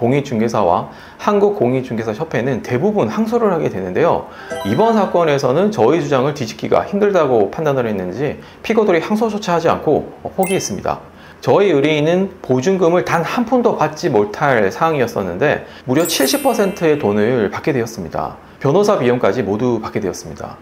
공인중개사와 한국공인중개사협회는 대부분 항소를 하게 되는데요. 이번 사건에서는 저희 주장을 뒤집기가 힘들다고 판단을 했는지 피고들이 항소 조차하지 않고 포기했습니다. 저희 의뢰인은 보증금을 단 한 푼도 받지 못할 상황이었었는데 무려 70%의 돈을 받게 되었습니다. 변호사 비용까지 모두 받게 되었습니다.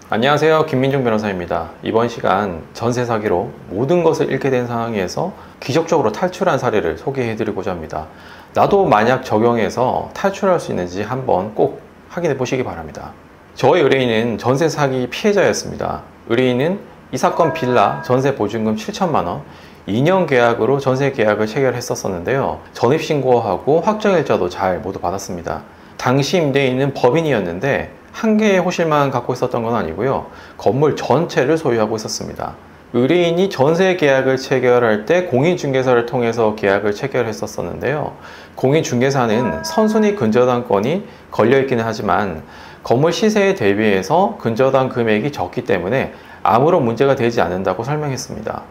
안녕하세요, 김민중 변호사입니다. 이번 시간 전세 사기로 모든 것을 잃게 된 상황에서 기적적으로 탈출한 사례를 소개해드리고자 합니다. 나도 만약 적용해서 탈출할 수 있는지 한번 꼭 확인해 보시기 바랍니다. 저희 의뢰인은 전세 사기 피해자였습니다. 의뢰인은 이 사건 빌라 전세 보증금 7천만 원, 2년 계약으로 전세 계약을 체결했었는데요. 전입신고하고 확정일자도 잘 모두 받았습니다. 당시 임대인은 법인이었는데 한 개의 호실만 갖고 있었던 건 아니고요. 건물 전체를 소유하고 있었습니다. 의뢰인이 전세 계약을 체결할 때 공인중개사를 통해서 계약을 체결했었는데요. 공인중개사는 선순위 근저당권이 걸려있기는 하지만 건물 시세에 대비해서 근저당 금액이 적기 때문에 아무런 문제가 되지 않는다고 설명했습니다.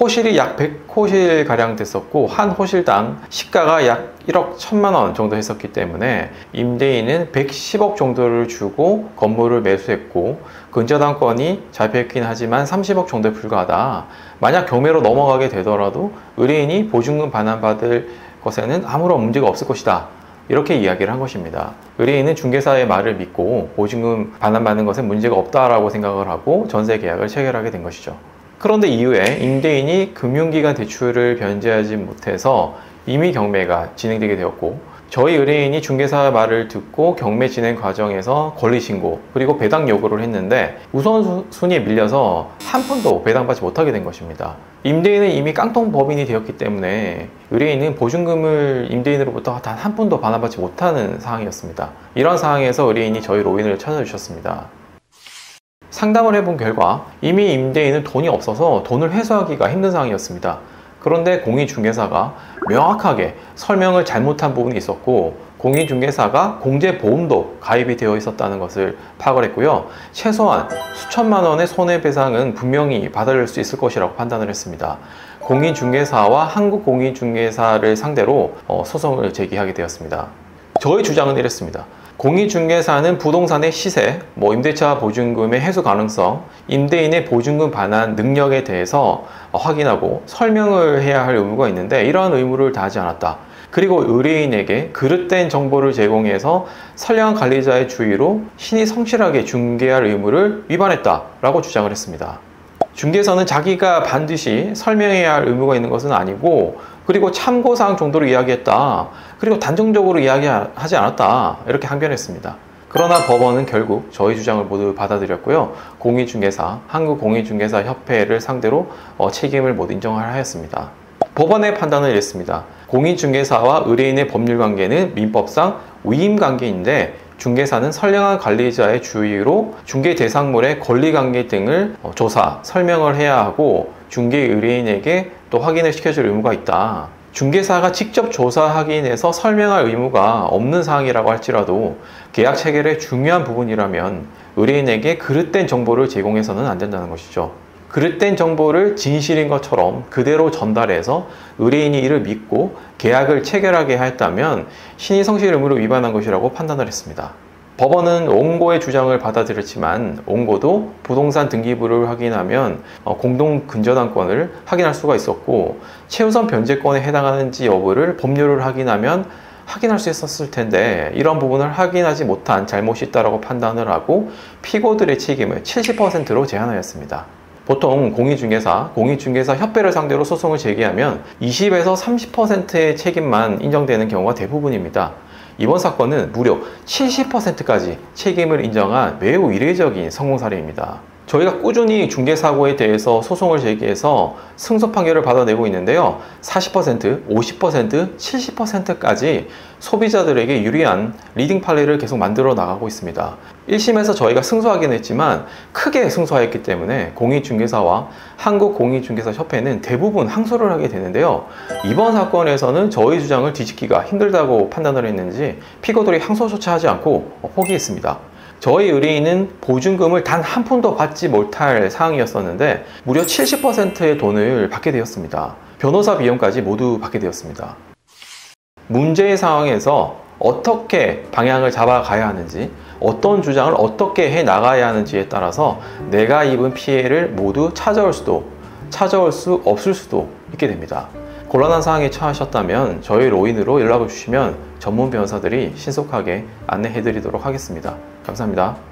호실이 약 100호실 가량 됐었고 한 호실당 시가가 약 1억 1천만 원 정도 했었기 때문에 임대인은 110억 정도를 주고 건물을 매수했고 근저당권이 잡혀있긴 하지만 30억 정도에 불과하다. 만약 경매로 넘어가게 되더라도 의뢰인이 보증금 반환받을 것에는 아무런 문제가 없을 것이다. 이렇게 이야기를 한 것입니다. 의뢰인은 중개사의 말을 믿고 보증금 반환받는 것에 문제가 없다라고 생각을 하고 전세 계약을 체결하게 된 것이죠. 그런데 이후에 임대인이 금융기관 대출을 변제하지 못해서 임의 경매가 진행되게 되었고 저희 의뢰인이 중개사 말을 듣고 경매 진행 과정에서 권리신고 그리고 배당 요구를 했는데 우선순위에 밀려서 한 푼도 배당받지 못하게 된 것입니다. 임대인은 이미 깡통법인이 되었기 때문에 의뢰인은 보증금을 임대인으로부터 단 한 푼도 반환받지 못하는 상황이었습니다. 이런 상황에서 의뢰인이 저희 로인을 찾아주셨습니다. 상담을 해본 결과 이미 임대인은 돈이 없어서 돈을 회수하기가 힘든 상황이었습니다. 그런데 공인중개사가 명확하게 설명을 잘못한 부분이 있었고 공인중개사가 공제보험도 가입이 되어 있었다는 것을 파악을 했고요. 최소한 수천만 원의 손해배상은 분명히 받을 수 있을 것이라고 판단을 했습니다. 공인중개사와 한국공인중개사를 상대로 소송을 제기하게 되었습니다. 저희 주장은 이랬습니다. 공인중개사는 부동산의 시세, 임대차 보증금의 회수 가능성, 임대인의 보증금 반환 능력에 대해서 확인하고 설명을 해야 할 의무가 있는데 이러한 의무를 다하지 않았다. 그리고 의뢰인에게 그릇된 정보를 제공해서 선량한 관리자의 주의로 신이 성실하게 중개할 의무를 위반했다라고 주장을 했습니다. 중개사는 자기가 반드시 설명해야 할 의무가 있는 것은 아니고 그리고 참고사항 정도로 이야기했다. 그리고 단정적으로 이야기하지 않았다. 이렇게 항변했습니다. 그러나 법원은 결국 저희 주장을 모두 받아들였고요. 공인중개사, 한국공인중개사협회를 상대로 책임을 모두 인정하였습니다. 법원의 판단은 이랬습니다. 공인중개사와 의뢰인의 법률관계는 민법상 위임관계인데 중개사는 선량한 관리자의 주의로 중개 대상물의 권리관계 등을 조사, 설명을 해야 하고 중개 의뢰인에게 또 확인을 시켜줄 의무가 있다. 중개사가 직접 조사 확인해서 설명할 의무가 없는 사항이라고 할지라도 계약 체결의 중요한 부분이라면 의뢰인에게 그릇된 정보를 제공해서는 안 된다는 것이죠. 그릇된 정보를 진실인 것처럼 그대로 전달해서 의뢰인이 이를 믿고 계약을 체결하게 하였다면 신의성실 의무를 위반한 것이라고 판단을 했습니다. 법원은 옹고의 주장을 받아들였지만 옹고도 부동산 등기부를 확인하면 공동 근저당권을 확인할 수가 있었고 최우선 변제권에 해당하는지 여부를 법률을 확인하면 확인할 수 있었을 텐데 이런 부분을 확인하지 못한 잘못이 있다고 판단을 하고 피고들의 책임을 70%로 제한하였습니다. 보통 공인중개사협회를 상대로 소송을 제기하면 20에서 30%의 책임만 인정되는 경우가 대부분입니다. 이번 사건은 무려 70%까지 책임을 인정한 매우 이례적인 성공 사례입니다. 저희가 꾸준히 중개사고에 대해서 소송을 제기해서 승소 판결을 받아내고 있는데요. 40%, 50%, 70%까지 소비자들에게 유리한 리딩 판례를 계속 만들어 나가고 있습니다. 1심에서 저희가 승소하긴 했지만 크게 승소하였기 때문에 공인중개사와 한국공인중개사협회는 대부분 항소를 하게 되는데요. 이번 사건에서는 저희 주장을 뒤집기가 힘들다고 판단을 했는지 피고들이 항소 조차하지 않고 포기했습니다. 저희 의뢰인은 보증금을 단 한 푼도 받지 못할 상황이었었는데 무려 70%의 돈을 받게 되었습니다. 변호사 비용까지 모두 받게 되었습니다. 문제의 상황에서 어떻게 방향을 잡아가야 하는지, 어떤 주장을 어떻게 해 나가야 하는지에 따라서 내가 입은 피해를 모두 찾아올 수 없을 수도 있게 됩니다. 곤란한 상황에 처하셨다면 저희 로인으로 연락을 주시면 전문 변호사들이 신속하게 안내해 드리도록 하겠습니다. 감사합니다.